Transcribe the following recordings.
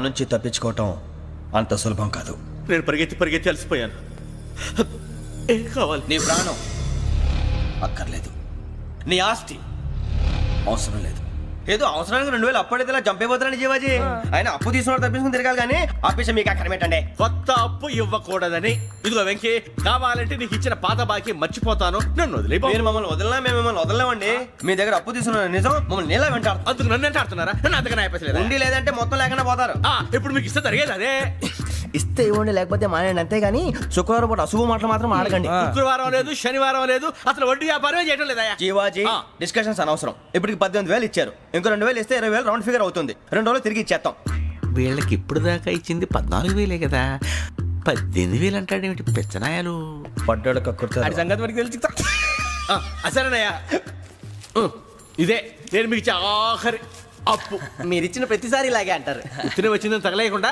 నుంచి తప్పించుకోవటం అంత సులభం కాదు. నేను పరిగెత్తి అలసిపోయాను. ఏం కావాలి? నీ ప్రాణం అక్కర్లేదు, నీ ఆస్తి అవసరం లేదు. ఏదో అవసరానికి 2000 అప్పుడైతే ఇలా చంపేపోతున్నాడు జీవాజీ. ఆయన అప్పు తీసుకున్నాడు తప్పించుకుని తిరగాలి కానీ ఆపేసి మీకు అక్కడ పెట్టండి. కొత్త అప్పు ఇవ్వకూడదని. ఇదిగో వెంకీ, కావాలంటే నీకు ఇచ్చిన పాత బాకీ మర్చిపోతాను, నన్ను వదిలే. మీరు మమ్మల్ని వదలనా? మేము మిమ్మల్ని వదలలేమండి. మీ దగ్గర అప్పు తీసుకున్న నిజం మమ్మల్ని నీలా వెంటాడు. అందుకు నన్ను ఎంత ఆడుతున్నారా? నన్ను అంతగా అయిపోలేదు. ఉండి లేదంటే మొత్తం లేకుండా పోతారు. ఇప్పుడు మీకు ఇస్తే జరిగేది అదే. ఇస్తే ఇవ్వండి, లేకపోతే మానేయండి, అంతేగాని శుక్రవారం పూట అశుభ మాటలు మాత్రం ఆడకండి. శుక్రవారం లేదు, శనివారం లేదు, అసలు వడ్డీ వ్యాపారమే చేయడం లేదా? జీవాజీ డిస్కషన్స్ అనవసరం. ఇప్పటికి 18,000 ఇచ్చారు, ఇంకో 2,000 ఇస్తే 20,000 రౌండ్ ఫిగర్ అవుతుంది. 2 రోజులు తిరిగి ఇచ్చేస్తాం. వీళ్ళకి ఇప్పుడు దాకా ఇచ్చింది 14,000 కదా, 18,000 అంటాడేమిటి పిచ్చనాయాలు? పడ్డాడు కక్కుర్తాడు. సంగతి వరకు తెలిసి అసలేనయ్యా, ఇదే నేను మీకు ఇచ్చే ఆఖరి అప్పు. మీరు ఇచ్చిన ప్రతిసారి ఇలాగే అంటారు. తిని వచ్చిందని తగలేయకుండా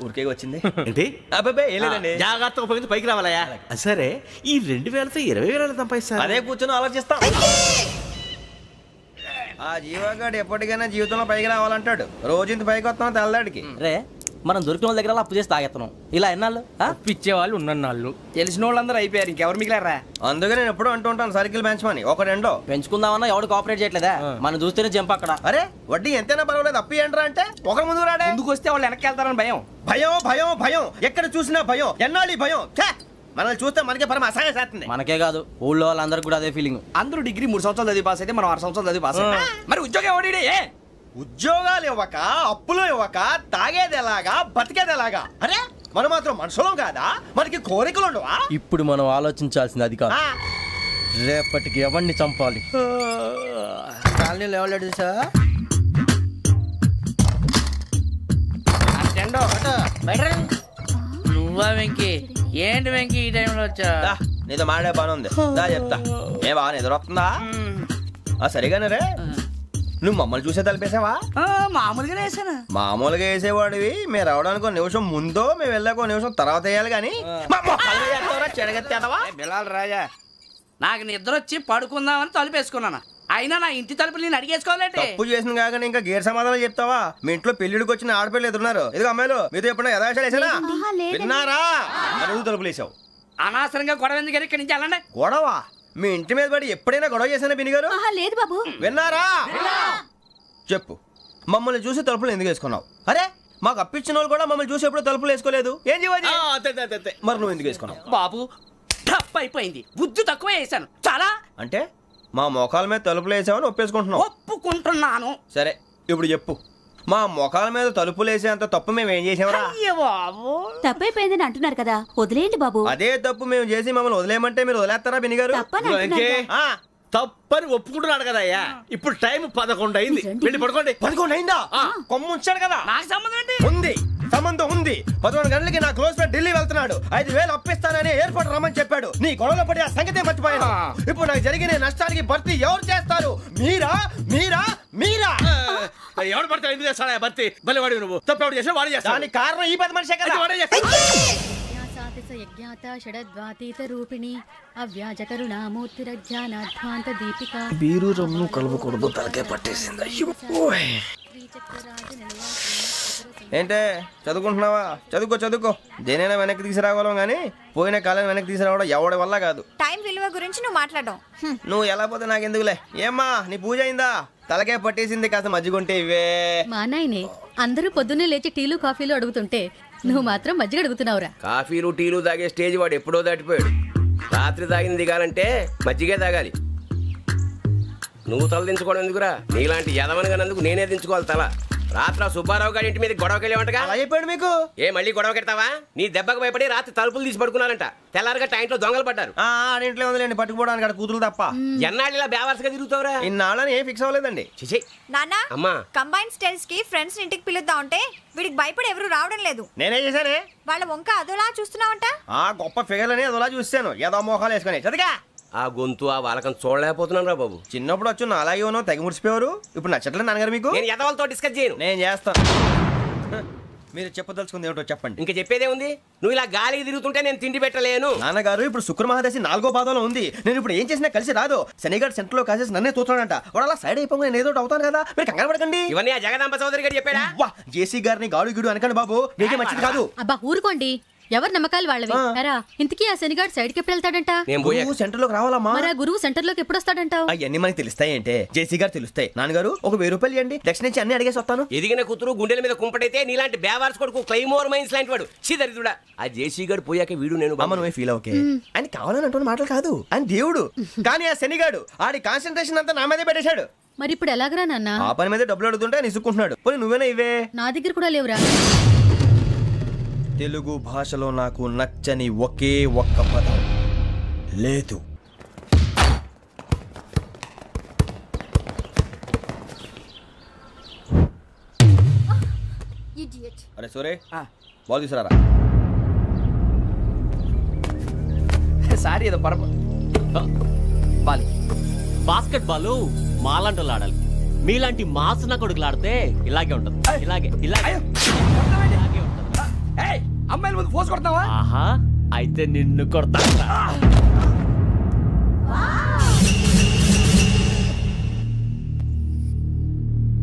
ఊరికే వచ్చింది ఏంటి? అబ్బాయి ఏం లేదండి, జాగ్రత్తగా ఉపయోగించి పైకి రావాలయ్యా. సరే, ఈ 2,000తో 20,000 సంపాదిస్తారు. అదే కూర్చొని ఆలోచిస్తాం. ఆ జీవగాడు ఎప్పటికైనా జీవితంలో పైకి రావాలంటాడు. రోజు ఇంత పైకి వస్తాం తెల్లడికి. రే, మనం దొరికిన వాళ్ళ దగ్గర అప్పు చేసి తాగెత్తనం. ఇలా ఎన్నాళ్ళు ఇచ్చేవాళ్ళు ఉన్నన్నాళ్ళు తెలిసిన వాళ్ళందరూ అయిపోయారు, ఇంకెవరు మిగిలారా? అందుకే నేను ఎప్పుడు అంటూ ఉంటాను సర్కిల్ బెంచ్ మని. ఒక రెండో పెంచుకుందామన్నా ఎవడు కోఆపరేట్ చేయట్లేదా? మనం చూస్తేనే జంప్ అక్కడ. అరే వడ్డీ ఎంతైనా పర్వాలేదు, అప్పు ఏంట్రా అంటే ఒకరి ముందు రాడే. ముందుకు వస్తే వాళ్ళు వెనక్కి వెళ్తారని భయం. భయం భయం భయం, ఎక్కడ చూసినా భయం. ఎన్నాళ్ళు భయం? మనల్ని చూస్తే మనకే పరమ అసహాయం చేస్తుంది. మనకే కాదు, ఊళ్ళో వాళ్ళందరికీ కూడా అదే ఫీలింగ్. అందరూ డిగ్రీ 3 సంవత్సరాలు చదివి పాస్ అయితే మనం 6 సంవత్సరాలు చదివి పాస్ అయ్యాం. మరి ఉద్యోగం ఎవడి? ఉద్యోగాలు ఇవ్వక, అప్పులు ఇవ్వక, తాగేది ఎలాగా, బతికేది ఎలాగా? అరే మనం మాత్రం మనుషులం కాదా? మనకి కోరికలు ఉండవా? ఇప్పుడు మనం ఆలోచించాల్సింది అది కాదు, రేపటికి ఎవరిని చంపాలి. కాలనీలో ఎవరు సార్? నువ్వా వెంకీ? ఏంటి వెంకీ ఈ టైంలో వచ్చా? నీతో మాడే పని ఉంది, దా చెప్తా. ఏ బాగా నిద్రొస్తుందా? సరిగానే రే, నువ్వు మమ్మల్ని చూసే తలిపేసావా? మామూలుగానే వేసాను. మామూలుగా వేసేవాడివి. మేము రావడానికి 1 నిమిషం ముందో, మేము వెళ్ళాక 1 నిమిషం తర్వాత వేయాలి కానీ బిలాల్ రాజా, నాకు నిద్ర వచ్చి పడుకుందామని తలుపేసుకున్నాను. అయినా నా ఇంటి తలుపులు నేను అడిగేసుకోవాలంటే తప్పు చేసిన కాక ఇంకా గేర్ సమాధానం చెప్తావా? మీ ఇంట్లో పెళ్లిడికి వచ్చిన ఆడపిల్లలు ఎదురున్నారు. ఇదిగో అమ్మాయిలు, మీతో ఎప్పుడైనా యథాశాలు వేసానా? విన్నారా? అడుగు తలుపులు వేసావు. అనవసరంగా గొడవ ఎందుకు? ఇక్కడి నుంచి వెళ్ళండి. గొడవ? మీ ఇంటి మీద పడి ఎప్పుడైనా గొడవ చేశానా బిని గారు? లేదు బాబు. విన్నారా? చెప్పు, మమ్మల్ని చూసి తలుపులు ఎందుకు వేసుకున్నావు? అరే మాకు అప్పించిన వాళ్ళు కూడా మమ్మల్ని చూసి ఎప్పుడు తలుపులు వేసుకోలేదు. ఏం చేయాలి? మరి నువ్వు ఎందుకు వేసుకున్నావు? బాబు టప్ అయిపోయింది, బుద్ధి తక్కువ వేసాను చాలా. అంటే మా మోకాల మీద తలుపులు వేసామని ఒప్పేసుకుంటున్నావు? ఒప్పుకుంటున్నాను. సరే ఇప్పుడు చెప్పు, మా మొఖాల మీద తలుపులు వేసేంత తప్పు మేము ఏం చేసామరా? తప్పైపోయిందని అంటున్నారు కదా, వదిలేయండి బాబు. అదే తప్పు మేము చేసి మమ్మల్ని వదిలేయమంటే మీరు వదిలేస్తారా బిని గారు? తప్పని ఒప్పుకుంటున్నాడు కదా అయ్యా. ఇప్పుడు టైం 11 అయింది, వెళ్ళి పడుకోండి. 11 అయిందా? కొమ్ము ఉంచాడు కదా. నాకు సంబంధం ఏంటి? ఉంది, సంబంధం ఉంది. 11 గంటలకి నా క్లోజ్ ఫ్రెండ్ ఢిల్లీ వెళ్తున్నాడు. 5,000 అప్పిస్తానని ఎయిర్పోర్ట్ రమ్మని చెప్పాడు. నీ గొడవలో పడి ఆ సంగతే మర్చిపోయాను. ఇప్పుడు నాకు జరిగిన నష్టానికి భర్తీ ఎవరు చేస్తారు? మీరా మీరా మీరా? ఎవడు పడితే ఎందుకు చేస్తాడా భర్తీ? భలే వాడి నువ్వు. తప్పు ఎవడు చేసినా వాడే చేస్తాడు. దానికి కారణం ఈ 10 మనిషే కదా. వాడే చేస్తాడు. బీరు రమ్ము కలుపుకూడదు, తలకే పట్టేసింది. ఏంటే చదువుకుంటున్నావా? చదువుకో. దేనైనా వెనక్కి తీసుకురావాలం కానీ పోయిన కాలం వెనక్కి తీసుకురావడం ఎవడి వల్ల కాదు. టైం విలువ గురించి నువ్వు మాట్లాడడం. నువ్వు ఎలా పోతే నాకు ఎందుకులే. ఏమ్మా నీ పూజ అయిందా? తలకే పట్టేసింది, కాస్త మజ్జిగుంటే ఇవే. మా నాయనే అందరూ పొద్దున్నే లేచి టీలు కాఫీలు అడుగుతుంటే నువ్వు మాత్రం మజ్జిగ అడుగుతున్నావురా. కాఫీలు టీలు తాగే స్టేజ్ వాడు ఎప్పుడో దాటిపోయాడు. రాత్రి తాగింది దిగాలంటే మజ్జిగే తాగాలి. నువ్వు తల దించుకోవడం ఎందుకురా? నీలాంటి యదవనగానందుకు నేనే దించుకోవాలి తల. రాత్రి సుబ్బారావు గారి ఇంటి మీద గొడవకి వెళ్ళేవంటగా. అలా చెప్పాడు మీకు? ఏ మళ్ళీ గొడవ కెడతావా? నీ దెబ్బకు భయపడి రాత్రి తలుపులు తీసి పడుకున్నారంట. తెల్లారగా టైంట్లో దొంగలు పడ్డారు. ఆడింట్లో ఉందిలేండి, పట్టుకుపోవడానికి అక్కడ కూతురు తప్ప. ఎన్నాళ్ళు ఇలా బేవర్స్గా తిరుగుతావురా? ఇన్నాళ్ళని ఏం ఫిక్స్ అవ్వలేదండి. నాన్న, అమ్మా కంబైన్ స్టైల్స్ కి ఫ్రెండ్స్ ఇంటికి పిలుద్దాం అంటే వీడికి భయపడి ఎవరు రావడం లేదు. నేనే చేశానే? వాళ్ళ వంక అదోలా చూస్తున్నావంట. గొప్ప ఫిగర్ అని అదోలా చూస్తాను. ఏదో మోహాలు వేసుకుని చదిగా ఆ గొంతు ఆ వాలకం చూడలేకపోతున్నాను రా బాబు. చిన్నప్పుడు వచ్చి నా అలాగే ఉన్నావు, తెగ ముడిచిపోయారు. ఇప్పుడు నచ్చట్లేదు నాన్నగారు మీకు? నేను ఎదవలతో డిస్కస్ చేయను. నేను చేస్తాను. మీరు చెప్పదలుచుకుంది ఏమిటో చెప్పండి. ఇంకా చెప్పేదే ఉంది. నువ్వు ఇలా గాలికి తిరుగుతుంటే నేను తిండి పెట్టలేను. నాన్నగారు ఇప్పుడు శుక్ర మహాదశి 4వ పాదంలో ఉంది. నేను ఇప్పుడు ఏం చేసినా కలిసి రాదు. శనిగారు సెంటర్ లో కాసేసి నన్నే చూస్తాడంట. వాడు అలా సైడ్ అయిపోయి నేను ఏదో అవుతాను కదా, మీరు కంగారు పడకండి. ఇవన్నీ ఆ జగదాంబ చౌదరి గారు చెప్పాడా? జేసీ గారిని గాడు గిడు అనకండి బాబు, మీకే మంచిది కాదు. అబ్బా ఊరుకోండి, ఎవరు నమ్మకాలు వాళ్ళవి. ఎరా ఇంతకీ ఆ శనిగాడు సైడ్ కి ఎప్పుడు వెళ్తాడంట? నేను సెంటర్ లోకి రావాలమ్మా. మరి ఆ గురువు సెంటర్ లోకి ఎప్పుడు వస్తాడంటావు? అవన్నీ మనకి తెలుస్తాయి అంటే జేసీ గారు తెలుస్తాయి. నాన్నగారు ఒక 1000 రూపాయలు ఇవ్వండి, దక్షిణ నుంచి అన్ని అడిగేసి వస్తాను. ఎదిగిన కూతురు గుండెల మీద కుంపటైతే నీలాంటి బేవార్స్ కొడుకు క్లైమోర్ మైన్స్ లాంటి వాడు చీదరిదుడా. ఆ జేసీ గారు పోయాక వీడు నేను అమ్మ నువ్వే ఫీల్ ఓకే. ఆయన కావాలని అంటున్న మాటలు కాదు, ఆయన దేవుడు. కానీ ఆ శనిగాడు ఆడి కాన్సన్ట్రేషన్ అంతా నా మీదే పెట్టేశాడు. మరి ఇప్పుడు ఎలాగరా నాన్న? ఆ పని మీద డబ్బులు అడుగుతుంటే నిసుక్కుంటున్నాడు. పోనీ నువ్వేనా ఇవే? నా దగ్గర కూడా లేవురా. తెలుగు భాషలో నాకు నచ్చని ఒకే ఒక్క పదం లేదు. అరే సూరే, బాల్ తీసుకురారా. సారీ ఏదో బాలి. బాస్కెట్ బాల్ మాలాంటి వాళ్ళు ఆడాలి. మీలాంటి మాసన కొడుకులు ఆడితే ఇలాగే ఉంటది. ఇలాగే ఇలాగే అమ్మాయిల ముందు ఫోర్స్ కొడతావా? ఆహా, అయితే నిన్ను కొడతా.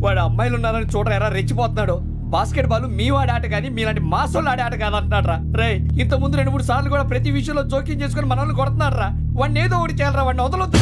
వాడు అమ్మాయిలు ఉన్నారని చూడరా ఎరా రెచ్చిపోతున్నాడు. బాస్కెట్ బాల్ మీ వాడి ఆట కానీ మీలాంటి మాసోళ్ళు ఆడే ఆట కాదు అంటున్నాడు రా. రే ఇంత ముందు 2-3 సార్లు కూడా ప్రతి విషయంలో జోక్యం చేసుకుని మనల్ని కొడుతున్నాడు రా. వాడిని ఏదో ఒకటి చేయాలరా, వాడిని వదలొద్దు.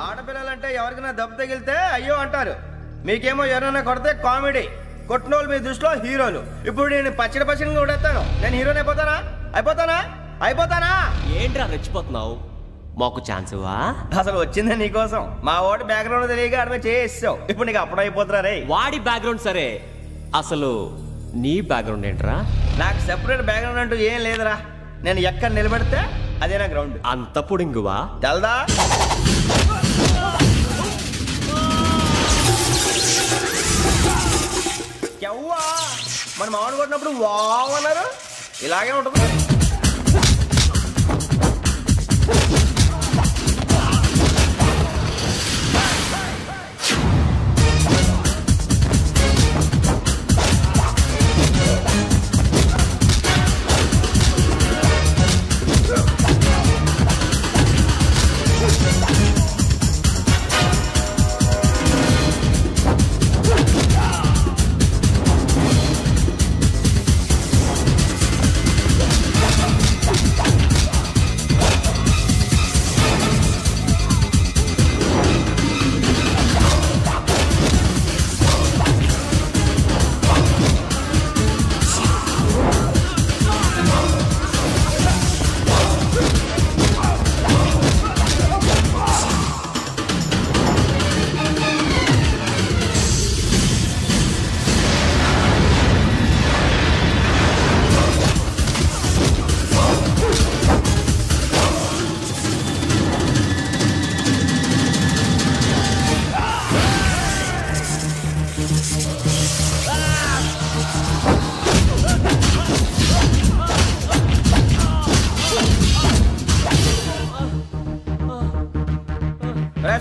ఆడపిల్లలంటే ఎవరికైనా దెబ్బ తగిలితే అయ్యో అంటారు, మీకేమో ఎవరైనా కొడితే కామెడీ. కొట్టినోళ్ళు మీ దృష్టిలో హీరోలు. ఇప్పుడు నేను పచ్చడి కొడేస్తాను, నేను హీరోని అయిపోతానా? ఏంట్రా రెచ్చిపోతున్నావు? మాకు ఛాన్స్ ఇవ్వా? అసలు వచ్చిందే నీకోసం. మా వాడి బ్యాక్గ్రౌండ్ తెలియక ఆడమే చేసావు. ఇప్పుడు నీకు అప్పుడు అయిపోతున్నా రే. వాడి బ్యాక్గ్రౌండ్ సరే, అసలు నీ బ్యాక్గ్రౌండ్ ఏంట్రా? నాకు సెపరేట్ బ్యాక్గ్రౌండ్ అంటూ ఏం లేదురా. నేను ఎక్కడ నిలబెడితే అదే నా గ్రౌండ్. అంత పుడింగువా? తెల్దా? మన మామిడి కొట్టినప్పుడు వావ్ అన్నారు, ఇలాగే ఉంటుంది.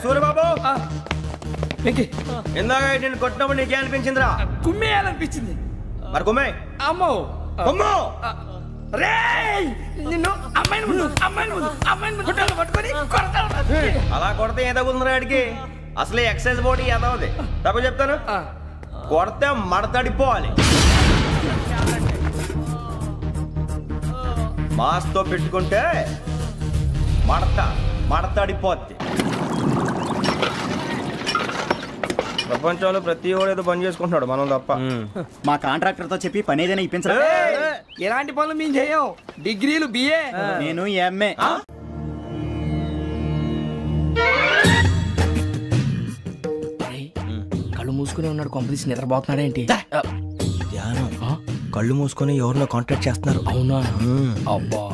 సూర్యబాబు, ఇందాక నేను కొట్టినప్పుడు నీకే అనిపించిందిరా? కుమ్మేయాలనిపించింది. మరి కుమ్మే. అమ్మో కుమ్ము. నిన్ను అమ్మాయిని ముందు పట్టుకొని అలా కొడితే ఏ తగ్గుతుందిరా ఆడికి? అసలే ఎక్సైజ్ బాడీ ఏదవుది. తప్ప చెప్తాను, కొడితే మడతడిపోవాలి. మాస్తో పెట్టుకుంటే మడతడిపోద్ది. ప్రపంచంలో ప్రతి వాడు ఏదో పని చేసుకుంటున్నాడు, మనం తప్ప. మా కాంట్రాక్టర్ తో చెప్పి పని ఏదైనా ఇప్పించరా? ఎలాంటి పనులు మేము చేయం. డిగ్రీలు బిఏ, నేను ఎంఏ. కళ్ళు మూసుకునే ఉన్నాడు, కొంపదీసి నిద్రపోతున్నాడేంటి? ధ్యానం. కళ్ళు మూసుకొని ఎవరినో కాంటాక్ట్ చేస్తున్నారు. అవునా? అబ్బా.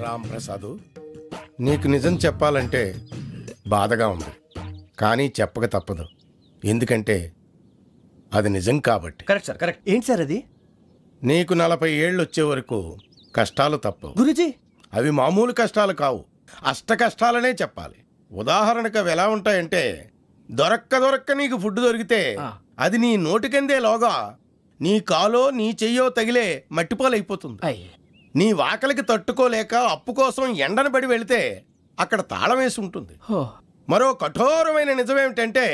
రామ్ ప్రసాద్, నీకు నిజం చెప్పాలంటే బాధగా ఉంది, కానీ చెప్పక తప్పదు. ఎందుకంటే అది నిజం కాబట్టి. Correct sir, correct. ఏంటి సార్ అది? నీకు 40 ఏళ్ళు వచ్చే వరకు కష్టాలు తప్పవు గురూజీ. అవి మామూలు కష్టాలు కావు, అష్ట కష్టాలనే చెప్పాలి. ఉదాహరణకు అవి ఎలా ఉంటాయంటే, దొరక్క నీకు ఫుడ్ దొరికితే అది నీ నోటికందే లోగా నీ కాలో నీ చెయ్యో తగిలే మట్టిపాలైపోతుంది. నీ వాకలికి తట్టుకోలేక అప్పు కోసం ఎండను పడి వెళితే అక్కడ తాళం వేసి ఉంటుంది. మరో కఠోరమైన నిజమేమిటంటే,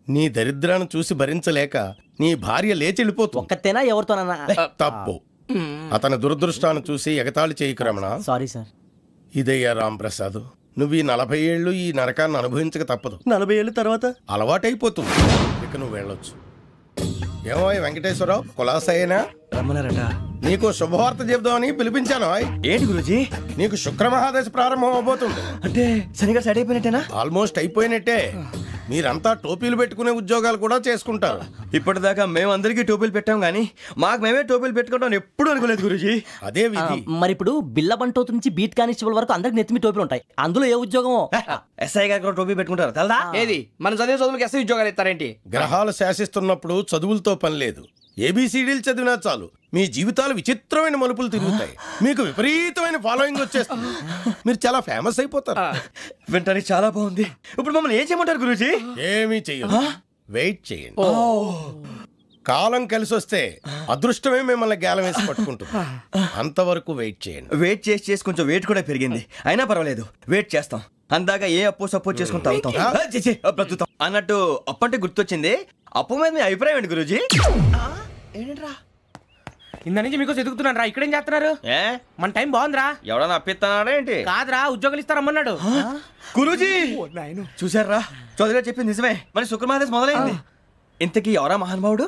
నీ దరిద్రాన్ని చూసి భరించలేక నీ భార్య లేచి వెళ్ళిపోతుంది. ఒక్కతేనా ఎవరితోనన్నా? తప్పు. అతని దురదృష్టాన్ని చూసి ఎగతాళి చేయకు రమణ. Sorry sir. ఇదయ్యా రాంప్రసాద్, నువ్వు ఈ 40 ఏళ్ళు ఈ నరకాన్ని అనుభవించక తప్పదు. 40 ఏళ్ళ తర్వాత అలవాటైపోతుంది. ఇక నువ్వు వెళ్ళొచ్చు. ఏమో వెంకటేశ్వరరావు, కులాసైనా రమ్మన్నారట. నీకు శుభవార్త చెబుదామని పిలిపించాను. ఏంటి గురూజీ? నీకు శుక్రమహాదశ ప్రారంభం అవబోతుంది. అంటే శనిగా సెట్ అయిపోయినట్టేనా? ఆల్మోస్ట్ అయిపోయినట్టే. మీరంతా టోపీలు పెట్టుకునే ఉద్యోగాలు కూడా చేసుకుంటారు. ఇప్పటిదాకా మేమందరికీ టోపీలు పెట్టాం కానీ మాకు మేమే టోపీలు పెట్టుకుంటాం ఎప్పుడు అనుకోలేదు గురూజీ. అదే విధి. మరి ఇప్పుడు బిల్ల బంటోతు నుంచి బీట్ కానిస్టేబుల్ వరకు అందరికి నెత్తిమి టోపీలు ఉంటాయి. అందులో ఏ ఉద్యోగం? ఎస్ఐ గారు కూడా టోపీ పెట్టుకుంటారు తెలదా? ఏది మన చదివే చదువులకు ఎస్ఐ ఉద్యోగాలు ఇస్తారేంటి? గ్రహాలు శాసిస్తున్నప్పుడు చదువులతో పని లేదు. ఏబిసిడీలు చదివినా చాలు మీ జీవితాలు విచిత్రమైన మలుపులు తిరుగుతాయి. మీకు విపరీతమైన ఫాలోయింగ్ వచ్చేస్తుంది. మీరు చాలా ఫేమస్ అయిపోతారు. వింటానికి చాలా బాగుంది. ఇప్పుడు మమ్మల్ని ఏం చేయమంటారు గురూజీ? ఏమీ చెయ్యదు, వెయిట్ చేయండి. కాలం కలిసి వస్తే అదృష్టమే మిమ్మల్ని గేలం వేసి పట్టుకుంటుంది. అంతవరకు వెయిట్ చేయండి. వెయిట్ చేసి కొంచెం వెయిట్ కూడా పెరిగింది. అయినా పర్వాలేదు, వెయిట్ చేస్తాం. అందాక ఏ అప్పు సపోర్ట్ చేసుకుని తాగుతాం, బ్రతుకుతాం అన్నట్టు. అప్పు అంటే గుర్తొచ్చింది. అప్పు మీద మీ అభిప్రాయం ఏంటి గురూజీ? ఏంటరా ఇంత నుంచి మీకు ఎదుగుతున్నాను రా. ఇక్కడేం చేస్తున్నారు? మన టైం బాగుందిరా. ఎవడన్నా అప్పిస్తున్నాడా ఏంటి? కాదురా, ఉద్యోగాలు ఇస్తారమ్మన్నాడు గురూజీ. చూసారా, చౌదరిగా చెప్పింది నిజమే. మరి శుక్రమహాదేశ్ మొదలైంది. ఇంతకీ ఎవరా మహానుభావుడు?